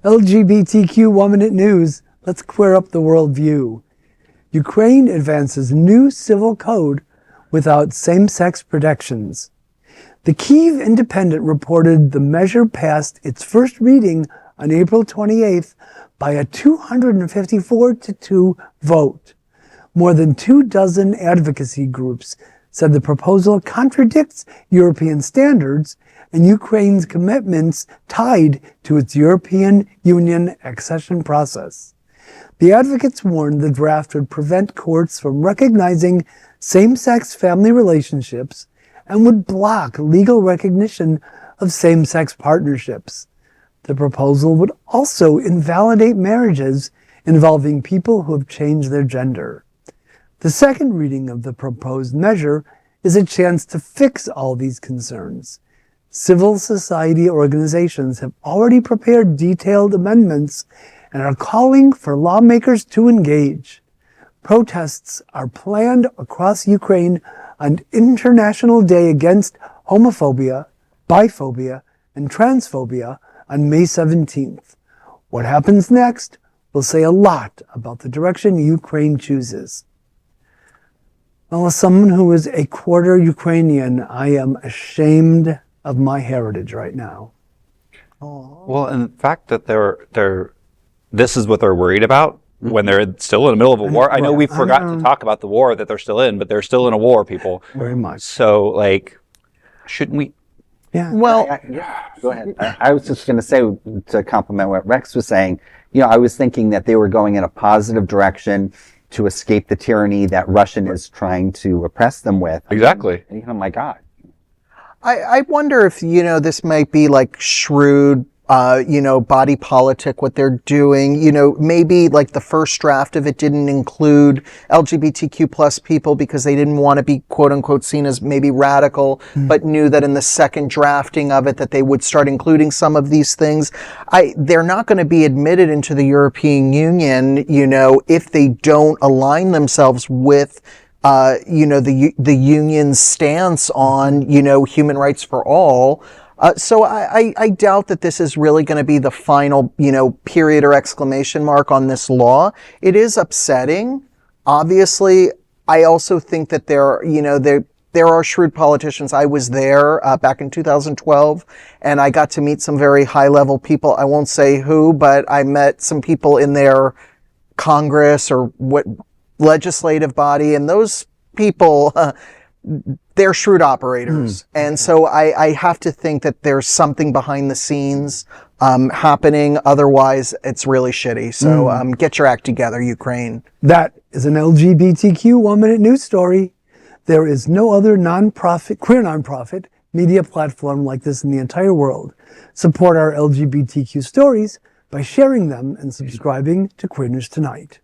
LGBTQ 1-Minute News. Let's queer up the worldview. Ukraine advances new civil code without same-sex protections. The Kyiv Independent reported the measure passed its first reading on April 28th by a 254-2 vote. More than 24 advocacy groups said the proposal contradicts European standards and Ukraine's commitments tied to its European Union accession process. The advocates warned the draft would prevent courts from recognizing same-sex family relationships and would block legal recognition of same-sex partnerships. The proposal would also invalidate marriages involving people who have changed their gender. The second reading of the proposed measure is a chance to fix all these concerns. Civil society organizations have already prepared detailed amendments and are calling for lawmakers to engage. Protests are planned across Ukraine on International Day Against Homophobia, Biphobia, and Transphobia on May 17th. What happens next will say a lot about the direction Ukraine chooses. Well, as someone who is a quarter Ukrainian, I am ashamed of my heritage right now. Well, and the fact that this is what they're worried about when they're still in the middle of a war. I know we forgot to talk about the war that they're still in, but they're still in a war, people. Very much. So, like, shouldn't we? Yeah. Well, Go ahead. I was just going to say, to compliment what Rex was saying, I was thinking that they were going in a positive direction to escape the tyranny that Russia is trying to oppress them with. Exactly. Oh my God. I wonder if, this might be like shrewd, body politic, what they're doing. Maybe like the first draft of it didn't include LGBTQ plus people because they didn't want to be quote unquote seen as maybe radical, but knew that in the second drafting of it that they would start including some of these things. They're not going to be admitted into the European Union, if they don't align themselves with the union's stance on, human rights for all. So I doubt that this is really going to be the final, period or exclamation mark on this law. It is upsetting. Obviously, I also think that there are shrewd politicians. I was there back in 2012, and I got to meet some very high-level people. I won't say who, but I met some people in their Congress or what legislative body, and those people, they're shrewd operators. And so I have to think that there's something behind the scenes happening. Otherwise, it's really shitty. So get your act together, Ukraine. That is an LGBTQ 1-Minute News story. There is no other queer nonprofit media platform like this in the entire world. Support our LGBTQ stories by sharing them and subscribing to Queerness Tonight.